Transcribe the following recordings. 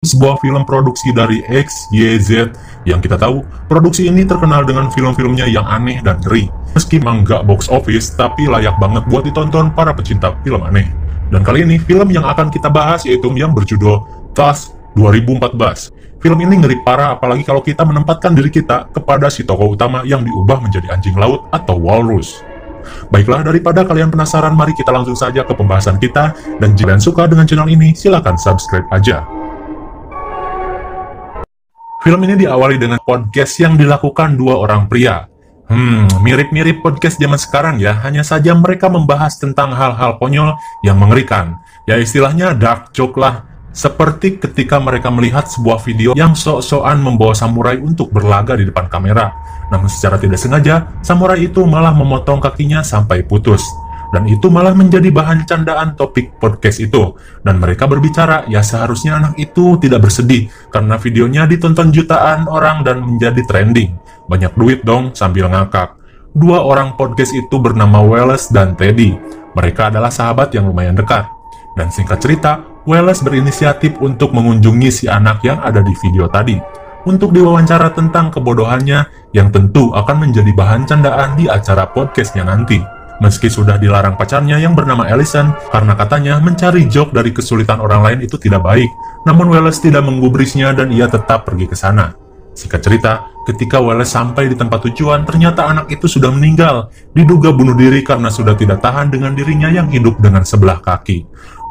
sebuah film produksi dari X, Y, Z, yang kita tahu, produksi ini terkenal dengan film-filmnya yang aneh dan ngeri. Meski memang nggak box office, tapi layak banget buat ditonton para pecinta film aneh. Dan kali ini, film yang akan kita bahas yaitu yang berjudul Tusk 2014. Film ini ngeri parah, apalagi kalau kita menempatkan diri kita kepada si tokoh utama yang diubah menjadi anjing laut atau walrus. Baiklah, daripada kalian penasaran, mari kita langsung saja ke pembahasan kita. Dan jika kalian suka dengan channel ini, silahkan subscribe aja. Film ini diawali dengan podcast yang dilakukan dua orang pria. Mirip-mirip podcast zaman sekarang ya, hanya saja mereka membahas tentang hal-hal konyol yang mengerikan. Ya istilahnya dark joke lah. Seperti ketika mereka melihat sebuah video yang sok-sokan membawa samurai untuk berlaga di depan kamera. Namun secara tidak sengaja, samurai itu malah memotong kakinya sampai putus. Dan itu malah menjadi bahan candaan topik podcast itu. Dan mereka berbicara, ya seharusnya anak itu tidak bersedih, karena videonya ditonton jutaan orang dan menjadi trending. Banyak duit dong, sambil ngakak. Dua orang podcast itu bernama Wallace dan Teddy. Mereka adalah sahabat yang lumayan dekat. Dan singkat cerita, Wallace berinisiatif untuk mengunjungi si anak yang ada di video tadi, untuk diwawancara tentang kebodohannya yang tentu akan menjadi bahan candaan di acara podcastnya nanti. Meski sudah dilarang pacarnya yang bernama Allison, karena katanya mencari joke dari kesulitan orang lain itu tidak baik, namun Wallace tidak menggubrisnya dan ia tetap pergi ke sana. Singkat cerita, ketika Wallace sampai di tempat tujuan, ternyata anak itu sudah meninggal, diduga bunuh diri karena sudah tidak tahan dengan dirinya yang hidup dengan sebelah kaki.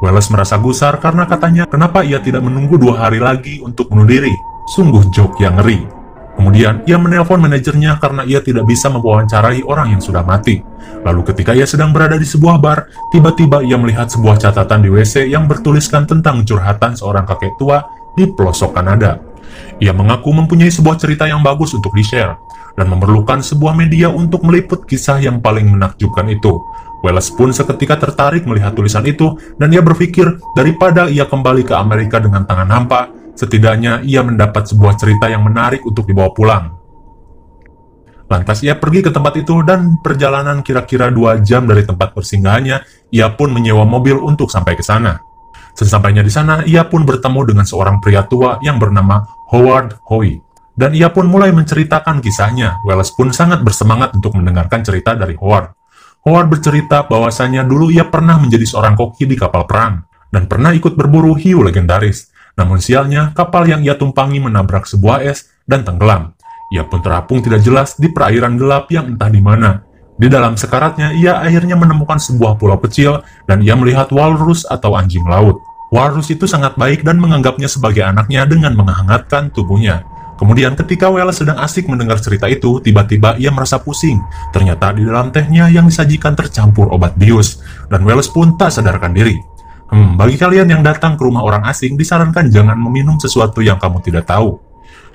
Wallace merasa gusar karena katanya kenapa ia tidak menunggu 2 hari lagi untuk bunuh diri. Sungguh joke yang ngeri. Kemudian ia menelpon manajernya karena ia tidak bisa mewawancarai orang yang sudah mati. Lalu ketika ia sedang berada di sebuah bar, tiba-tiba ia melihat sebuah catatan di WC yang bertuliskan tentang curhatan seorang kakek tua di pelosok Kanada. Ia mengaku mempunyai sebuah cerita yang bagus untuk di-share dan memerlukan sebuah media untuk meliput kisah yang paling menakjubkan itu. Wallace pun seketika tertarik melihat tulisan itu, dan ia berpikir daripada ia kembali ke Amerika dengan tangan hampa, setidaknya ia mendapat sebuah cerita yang menarik untuk dibawa pulang. Lantas ia pergi ke tempat itu, dan perjalanan kira-kira 2 jam dari tempat persinggahannya, ia pun menyewa mobil untuk sampai ke sana. Sesampainya di sana, ia pun bertemu dengan seorang pria tua yang bernama Howard Hoy. Dan ia pun mulai menceritakan kisahnya. Wallace pun sangat bersemangat untuk mendengarkan cerita dari Howard. Howard bercerita bahwasanya dulu ia pernah menjadi seorang koki di kapal perang dan pernah ikut berburu hiu legendaris. Namun sialnya, kapal yang ia tumpangi menabrak sebuah es dan tenggelam. Ia pun terapung tidak jelas di perairan gelap yang entah di mana. Di dalam sekaratnya, ia akhirnya menemukan sebuah pulau kecil dan ia melihat walrus atau anjing laut. Walrus itu sangat baik dan menganggapnya sebagai anaknya dengan menghangatkan tubuhnya. Kemudian ketika Wallace sedang asik mendengar cerita itu, tiba-tiba ia merasa pusing. Ternyata di dalam tehnya yang disajikan tercampur obat bius, dan Wallace pun tak sadarkan diri. Bagi kalian yang datang ke rumah orang asing, disarankan jangan meminum sesuatu yang kamu tidak tahu.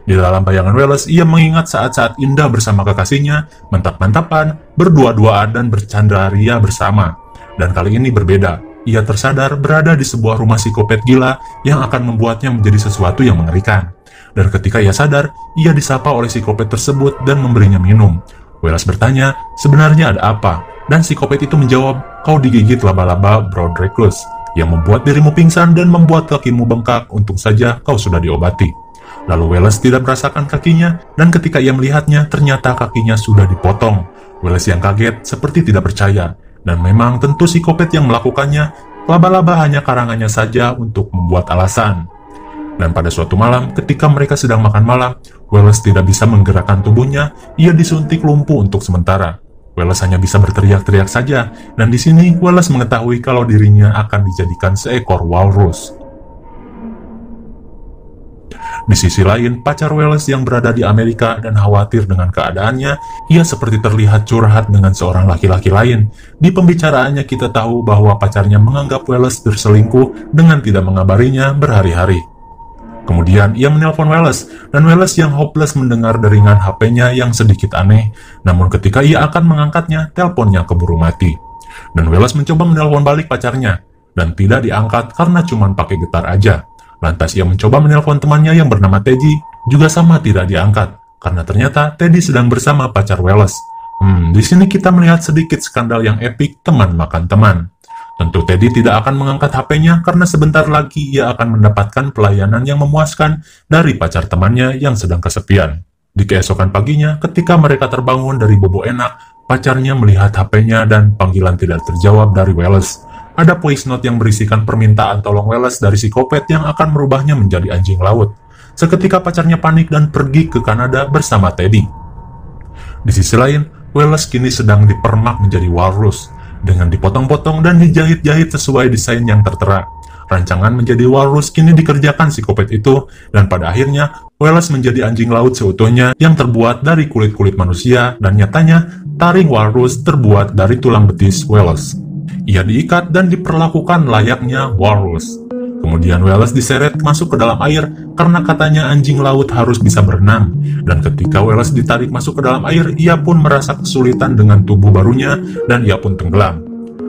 Di dalam bayangan Wallace, ia mengingat saat-saat indah bersama kekasihnya, mantap-mantapan, berdua-duaan dan bercandaria bersama. Dan kali ini berbeda. Ia tersadar berada di sebuah rumah psikopat gila yang akan membuatnya menjadi sesuatu yang mengerikan. Dan ketika ia sadar, ia disapa oleh psikopat tersebut dan memberinya minum. Wallace bertanya, sebenarnya ada apa? Dan psikopat itu menjawab, kau digigit laba-laba brown recluse, yang membuat dirimu pingsan dan membuat kakimu bengkak, untung saja kau sudah diobati. Lalu Wallace tidak merasakan kakinya, dan ketika ia melihatnya, ternyata kakinya sudah dipotong. Wallace yang kaget, seperti tidak percaya. Dan memang tentu psikopat yang melakukannya, laba-laba hanya karangannya saja untuk membuat alasan. Dan pada suatu malam, ketika mereka sedang makan malam, Wallace tidak bisa menggerakkan tubuhnya, ia disuntik lumpuh untuk sementara. Wallace hanya bisa berteriak-teriak saja, dan di sini Wallace mengetahui kalau dirinya akan dijadikan seekor walrus. Di sisi lain, pacar Wallace yang berada di Amerika dan khawatir dengan keadaannya, ia seperti terlihat curhat dengan seorang laki-laki lain. Di pembicaraannya kita tahu bahwa pacarnya menganggap Wallace berselingkuh dengan tidak mengabarinya berhari-hari. Kemudian ia menelpon Wallace, dan Wallace yang hopeless mendengar deringan HP-nya yang sedikit aneh. Namun ketika ia akan mengangkatnya, teleponnya keburu mati. Dan Wallace mencoba menelpon balik pacarnya, dan tidak diangkat karena cuma pakai getar aja. Lantas ia mencoba menelpon temannya yang bernama Teddy, juga sama tidak diangkat, karena ternyata Teddy sedang bersama pacar Wallace. Di sini kita melihat sedikit skandal yang epik teman makan teman. Tentu Teddy tidak akan mengangkat HP-nya karena sebentar lagi ia akan mendapatkan pelayanan yang memuaskan dari pacar temannya yang sedang kesepian. Di keesokan paginya, ketika mereka terbangun dari bobo enak, pacarnya melihat HP-nya dan panggilan tidak terjawab dari Wallace. Ada voice note yang berisikan permintaan tolong Wallace dari psikopat yang akan merubahnya menjadi anjing laut. Seketika pacarnya panik dan pergi ke Kanada bersama Teddy. Di sisi lain, Wallace kini sedang dipermak menjadi walrus, dengan dipotong-potong dan dijahit-jahit sesuai desain yang tertera. Rancangan menjadi walrus kini dikerjakan psikopat itu, dan pada akhirnya Wallace menjadi anjing laut seutuhnya yang terbuat dari kulit-kulit manusia, dan nyatanya taring walrus terbuat dari tulang betis Wallace. Ia diikat dan diperlakukan layaknya walrus. Kemudian Wallace diseret masuk ke dalam air karena katanya anjing laut harus bisa berenang. Dan ketika Wallace ditarik masuk ke dalam air, ia pun merasa kesulitan dengan tubuh barunya dan ia pun tenggelam.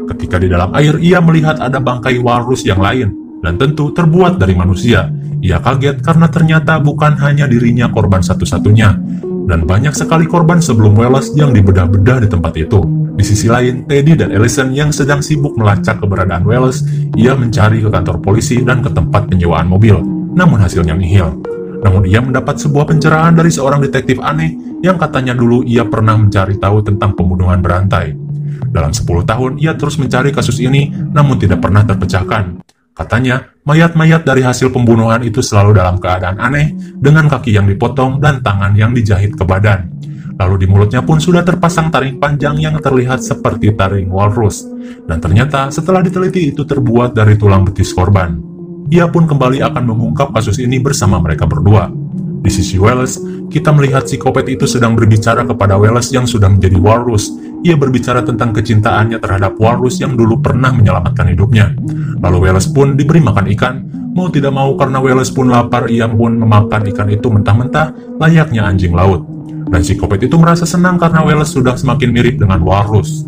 Ketika di dalam air, ia melihat ada bangkai walrus yang lain dan tentu terbuat dari manusia. Ia kaget karena ternyata bukan hanya dirinya korban satu-satunya, dan banyak sekali korban sebelum Wallace yang dibedah-bedah di tempat itu. Di sisi lain, Teddy dan Allison yang sedang sibuk melacak keberadaan Wallace, ia mencari ke kantor polisi dan ke tempat penyewaan mobil, namun hasilnya nihil. Namun ia mendapat sebuah pencerahan dari seorang detektif aneh yang katanya dulu ia pernah mencari tahu tentang pembunuhan berantai. Dalam 10 tahun, ia terus mencari kasus ini, namun tidak pernah terpecahkan. Katanya, mayat-mayat dari hasil pembunuhan itu selalu dalam keadaan aneh, dengan kaki yang dipotong dan tangan yang dijahit ke badan. Lalu di mulutnya pun sudah terpasang taring panjang yang terlihat seperti taring walrus. Dan ternyata setelah diteliti itu terbuat dari tulang betis korban. Ia pun kembali akan mengungkap kasus ini bersama mereka berdua. Di sisi Wallace, kita melihat psikopat itu sedang berbicara kepada Wallace yang sudah menjadi walrus. Ia berbicara tentang kecintaannya terhadap walrus yang dulu pernah menyelamatkan hidupnya. Lalu Wallace pun diberi makan ikan. Mau tidak mau karena Wallace pun lapar, ia pun memakan ikan itu mentah-mentah layaknya anjing laut. Dan psikopat itu merasa senang karena Wallace sudah semakin mirip dengan walrus.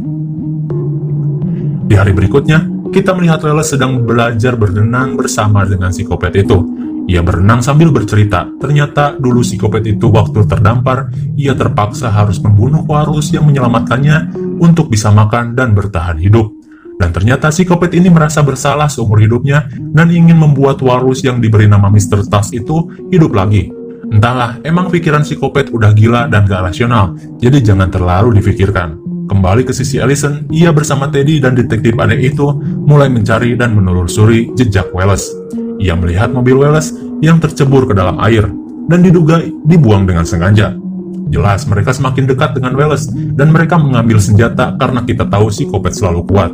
Di hari berikutnya, kita melihat Wallace sedang belajar berenang bersama dengan psikopat itu. Ia berenang sambil bercerita, ternyata dulu psikopat itu waktu terdampar, ia terpaksa harus membunuh walrus yang menyelamatkannya untuk bisa makan dan bertahan hidup. Dan ternyata psikopat ini merasa bersalah seumur hidupnya dan ingin membuat walrus yang diberi nama Mr. Tusk itu hidup lagi. Entahlah, emang pikiran psikopat udah gila dan gak rasional, jadi jangan terlalu difikirkan. Kembali ke sisi Allison, ia bersama Teddy dan detektif aneh itu mulai mencari dan menelusuri jejak Wallace. Ia melihat mobil Wallace yang tercebur ke dalam air, dan diduga dibuang dengan sengaja. Jelas mereka semakin dekat dengan Wallace, dan mereka mengambil senjata karena kita tahu psikopat selalu kuat.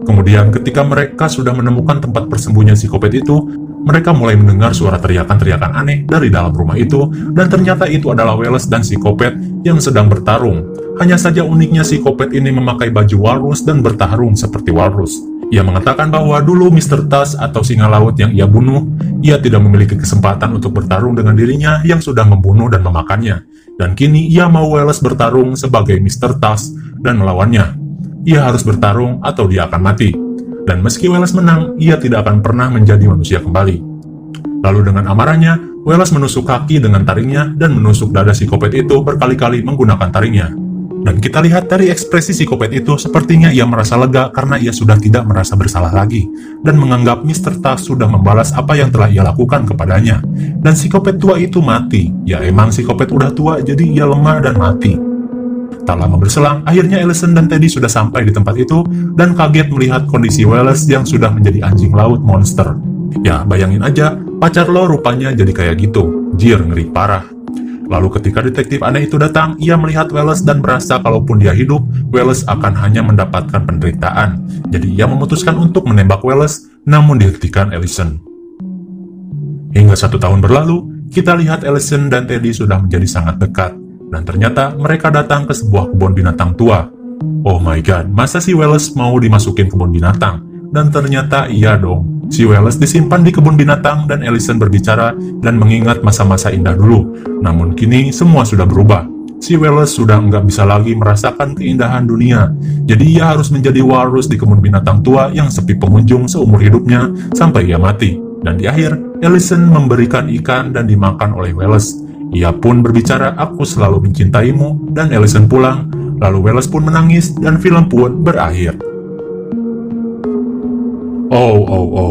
Kemudian ketika mereka sudah menemukan tempat persembunyian psikopat itu, mereka mulai mendengar suara teriakan-teriakan aneh dari dalam rumah itu, dan ternyata itu adalah Wallace dan psikopat yang sedang bertarung. Hanya saja uniknya psikopat ini memakai baju walrus dan bertarung seperti walrus. Ia mengatakan bahwa dulu Mr. Tusk atau singa laut yang ia bunuh, ia tidak memiliki kesempatan untuk bertarung dengan dirinya yang sudah membunuh dan memakannya. Dan kini ia mau Wallace bertarung sebagai Mr. Tusk dan melawannya. Ia harus bertarung atau dia akan mati. Dan meski Wallace menang, ia tidak akan pernah menjadi manusia kembali. Lalu dengan amarahnya, Wallace menusuk kaki dengan taringnya dan menusuk dada psikopat itu berkali-kali menggunakan taringnya. Dan kita lihat dari ekspresi psikopat itu, sepertinya ia merasa lega karena ia sudah tidak merasa bersalah lagi, dan menganggap Mr. Tusk sudah membalas apa yang telah ia lakukan kepadanya. Dan psikopat tua itu mati. Ya emang psikopat udah tua, jadi ia lemah dan mati. Tak lama berselang, akhirnya Allison dan Teddy sudah sampai di tempat itu, dan kaget melihat kondisi Wallace yang sudah menjadi anjing laut monster. Ya, bayangin aja, pacar lo rupanya jadi kayak gitu. Jir, ngeri parah. Lalu ketika detektif aneh itu datang, ia melihat Wallace dan merasa kalaupun dia hidup, Wallace akan hanya mendapatkan penderitaan. Jadi ia memutuskan untuk menembak Wallace, namun dihentikan Allison. Hingga 1 tahun berlalu, kita lihat Allison dan Teddy sudah menjadi sangat dekat. Dan ternyata mereka datang ke sebuah kebun binatang tua. Oh my god, masa si Wallace mau dimasukin kebun binatang? Dan ternyata iya dong. Si Wallace disimpan di kebun binatang dan Allison berbicara dan mengingat masa-masa indah dulu. Namun kini semua sudah berubah. Si Wallace sudah nggak bisa lagi merasakan keindahan dunia. Jadi ia harus menjadi walrus di kebun binatang tua yang sepi pengunjung seumur hidupnya sampai ia mati. Dan di akhir, Allison memberikan ikan dan dimakan oleh Wallace. Ia pun berbicara, aku selalu mencintaimu, dan Allison pulang. Lalu Wallace pun menangis dan film pun berakhir.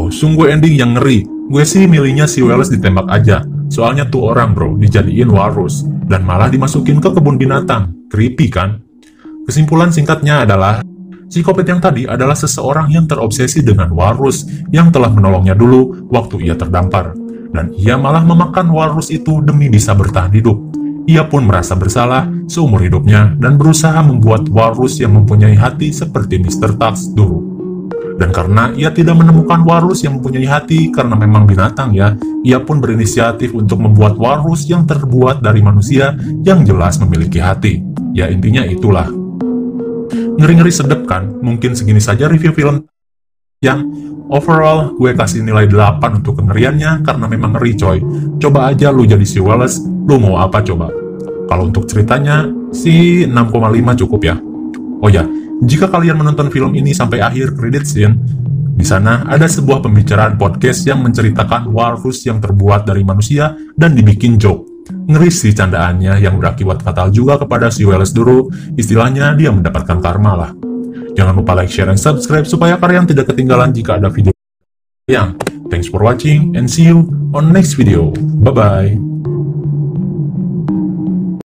Sungguh ending yang ngeri. Gue sih milihnya si Wallace ditembak aja. Soalnya tuh orang bro, dijadiin walrus. Dan malah dimasukin ke kebun binatang. Creepy kan? Kesimpulan singkatnya adalah, psikopat yang tadi adalah seseorang yang terobsesi dengan walrus yang telah menolongnya dulu waktu ia terdampar. Dan ia malah memakan walrus itu demi bisa bertahan hidup. Ia pun merasa bersalah seumur hidupnya dan berusaha membuat walrus yang mempunyai hati seperti Mr. Tusk dulu. Dan karena ia tidak menemukan walrus yang mempunyai hati karena memang binatang ya, ia pun berinisiatif untuk membuat walrus yang terbuat dari manusia yang jelas memiliki hati. Ya intinya itulah. Ngeri-ngeri sedep kan? Mungkin segini saja review film yang overall gue kasih nilai 8 untuk kengeriannya karena memang ngeri coy. Coba aja lu jadi si Wallace, lu mau apa coba? Kalau untuk ceritanya sih 6,5 cukup ya. Oh ya, jika kalian menonton film ini sampai akhir credit scene, di sana ada sebuah pembicaraan podcast yang menceritakan walrus yang terbuat dari manusia dan dibikin joke. Ngeri sih candaannya yang berakibat fatal juga kepada si Wallace dulu, istilahnya dia mendapatkan karma lah. Jangan lupa like, share, dan subscribe supaya kalian tidak ketinggalan jika ada video yang. Thanks for watching and see you on next video. Bye-bye.